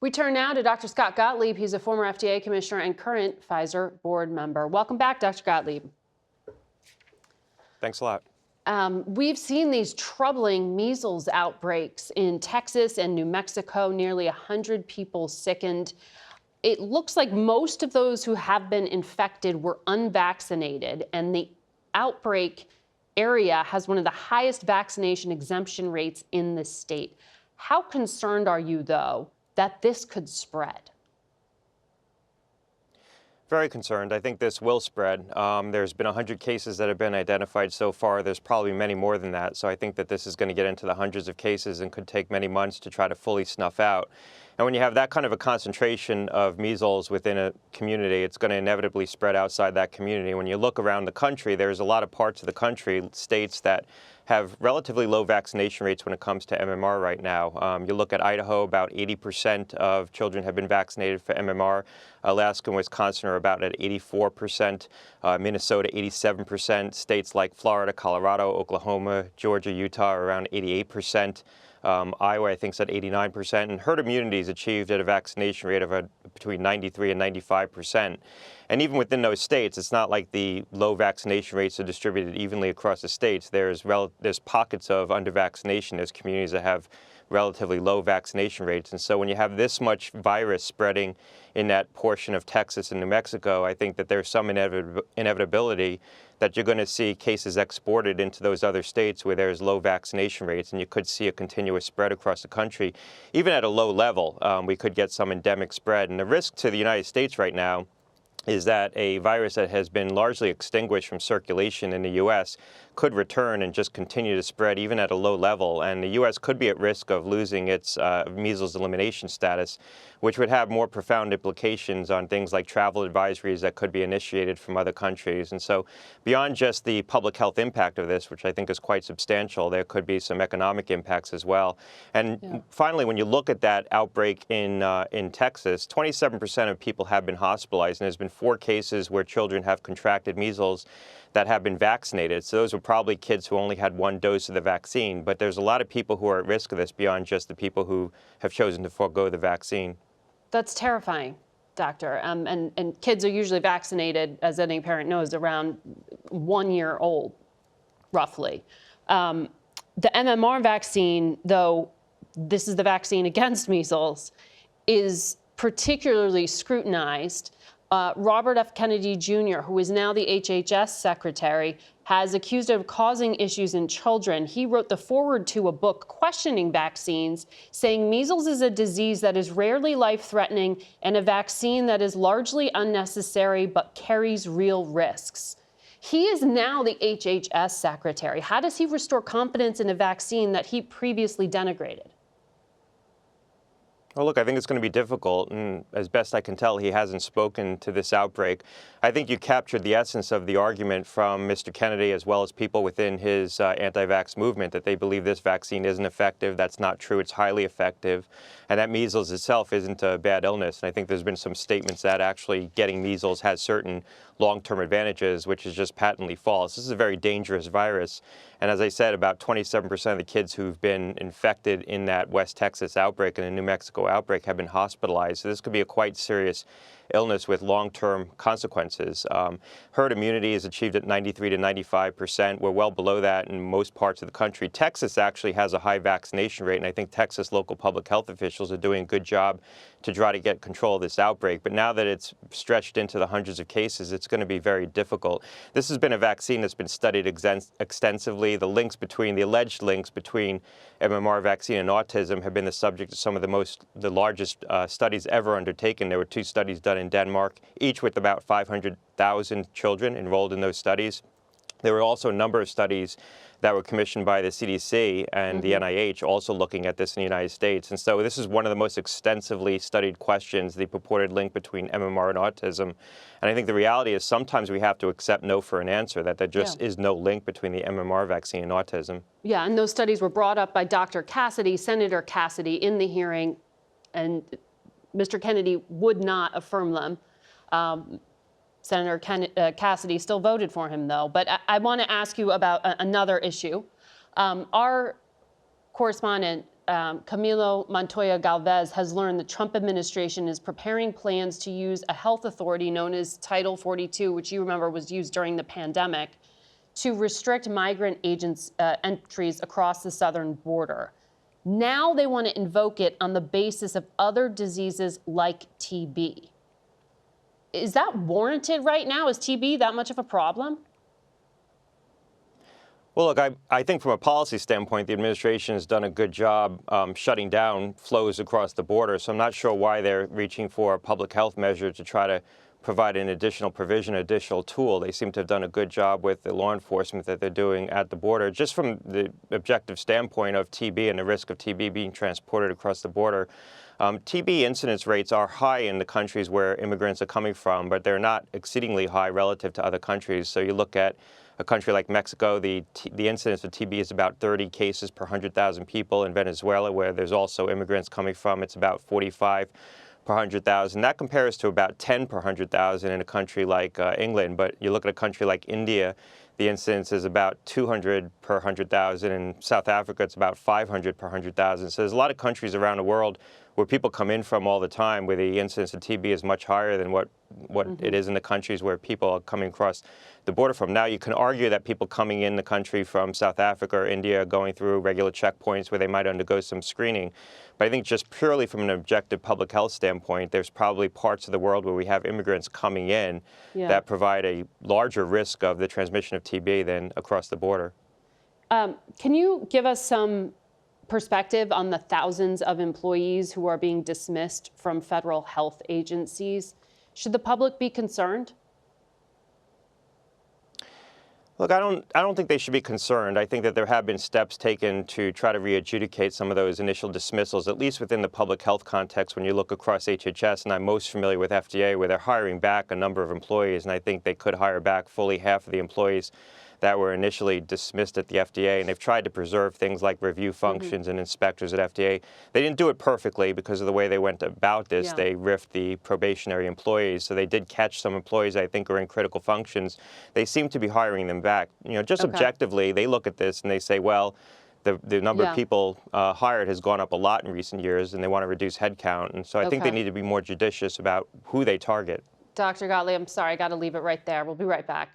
We turn now to Dr. Scott Gottlieb. He's a former FDA commissioner and current Pfizer board member. Welcome back, Dr. Gottlieb. Thanks a lot. We've seen these troubling measles outbreaks in Texas and New Mexico, nearly 100 people sickened. It looks like most of those who have been infected were unvaccinated, and the outbreak area has one of the highest vaccination exemption rates in the state. How concerned are you, though, that this could spread? Very concerned. I think this will spread. There's been 100 cases that have been identified so far. There's probably many more than that. So I think that this is going to get into the hundreds of cases and could take many months to try to fully snuff out. And when you have that kind of a concentration of measles within a community, it's going to inevitably spread outside that community. When you look around the country, there's a lot of parts of the country, states that have relatively low vaccination rates when it comes to MMR right now. You look at Idaho, about 80% of children have been vaccinated for MMR. Alaska and Wisconsin are about at 84%, Minnesota 87%, states like Florida, Colorado, Oklahoma, Georgia, Utah are around 88%. Iowa, I think, is at 89%, and herd immunity is achieved at a vaccination rate of between 93 and 95%. And even within those states, it's not like the low vaccination rates are distributed evenly across the states. There's pockets of under-vaccination. There's communities that have relatively low vaccination rates. And so when you have this much virus spreading in that portion of Texas and New Mexico, I think that there's some inevitability that you're going to see cases exported into those other states where there's low vaccination rates, and you could see a continuous spread across the country. Even at a low level, we could get some endemic spread. And the risk to the United States right now is that a virus that has been largely extinguished from circulation in the U.S. could return and just continue to spread even at a low level. And the U.S. could be at risk of losing its measles elimination status, which would have more profound implications on things like travel advisories that could be initiated from other countries. And so beyond just the public health impact of this, which I think is quite substantial, there could be some economic impacts as well. And finally, when you look at that outbreak in Texas, 27% of people have been hospitalized, and there's been 4 cases where children have contracted measles that have been vaccinated. So those were probably kids who only had 1 dose of the vaccine. But there's a lot of people who are at risk of this beyond just the people who have chosen to forego the vaccine. That's terrifying, doctor. And kids are usually vaccinated, as any parent knows, around 1 year old, roughly. The MMR vaccine, though this is the vaccine against measles, is particularly scrutinized. Robert F. Kennedy Jr., who is now the HHS secretary, has accused of causing issues in children. He wrote the foreword to a book questioning vaccines, saying measles is a disease that is rarely life-threatening and a vaccine that is largely unnecessary but carries real risks. He is now the HHS secretary. How does he restore confidence in a vaccine that he previously denigrated? Well, look, I think it's going to be difficult, and as best I can tell, he hasn't spoken to this outbreak. I think you captured the essence of the argument from Mr. Kennedy, as well as people within his anti-vax movement, that they believe this vaccine isn't effective. That's not true. It's highly effective, and that measles itself isn't a bad illness. And I think there's been some statements that actually getting measles has certain long-term advantages, which is just patently false. This is a very dangerous virus. And as I said, about 27% of the kids who've been infected in that West Texas outbreak and the New Mexico outbreak have been hospitalized. So this could be a quite serious illness with long-term consequences. Herd immunity is achieved at 93 to 95%. We're well below that in most parts of the country. Texas actually has a high vaccination rate, and I think Texas local public health officials are doing a good job to try to get control of this outbreak. But now that it's stretched into the hundreds of cases, it's going to be very difficult. This has been a vaccine that's been studied extensively. The alleged links between MMR vaccine and autism have been the subject of some of the largest studies ever undertaken. There were 2 studies done in Denmark, each with about 500,000 children enrolled in those studies. There were also a number of studies that were commissioned by the CDC and the NIH also looking at this in the United States. And so this is one of the most extensively studied questions, the purported link between MMR and autism. And I think the reality is sometimes we have to accept no for an answer, that there just is no link between the MMR vaccine and autism. Yeah, and those studies were brought up by Dr. Cassidy, Senator Cassidy, in the hearing, and Mr. Kennedy would not affirm them. Senator Cassidy still voted for him, though. But I want to ask you about another issue. Our correspondent Camilo Montoya Galvez has learned the Trump administration is preparing plans to use a health authority known as Title 42, which you remember was used during the pandemic, to restrict migrant agents' entries across the southern border. Now they want to invoke it on the basis of other diseases like TB. Is that warranted right now? Is TB that much of a problem? Well, look, I think from a policy standpoint, the administration has done a good job shutting down flows across the border. So I'm not sure why they're reaching for a public health measure to try to provide an additional provision, additional tool. They seem to have done a good job with the law enforcement that they're doing at the border. Just from the objective standpoint of TB and the risk of TB being transported across the border, TB incidence rates are high in the countries where immigrants are coming from, but they're not exceedingly high relative to other countries. So you look at a country like Mexico, the incidence of TB is about 30 cases per 100,000 people. In Venezuela, where there's also immigrants coming from, it's about 45 per 100,000. That compares to about 10 per 100,000 in a country like England. But you look at a country like India, the incidence is about 200 per 100,000. In South Africa, it's about 500 per 100,000. So there's a lot of countries around the world where people come in from all the time, where the incidence of TB is much higher than what it is in the countries where people are coming across the border from. Now, you can argue that people coming in the country from South Africa or India are going through regular checkpoints where they might undergo some screening. But I think just purely from an objective public health standpoint, there's probably parts of the world where we have immigrants coming in that provide a larger risk of the transmission of TB than across the border. Can you give us some perspective on the thousands of employees who are being dismissed from federal health agencies? Should the public be concerned? Look, I don't think they should be concerned. I think that there have been steps taken to try to re-adjudicate some of those initial dismissals, at least within the public health context. When you look across HHS, and I'm most familiar with FDA, where they're hiring back a number of employees, and I think they could hire back fully half of the employees that were initially dismissed at the FDA, and they've tried to preserve things like review functions and inspectors at FDA. They didn't do it perfectly because of the way they went about this. They riffed the probationary employees, so they did catch some employees I think are in critical functions. They seem to be hiring them back. You know, just objectively, they look at this and they say, well, the number of people hired has gone up a lot in recent years, and they want to reduce headcount. And so I think they need to be more judicious about who they target. Dr. Gottlieb, I'm sorry, I got to leave it right there. We'll be right back.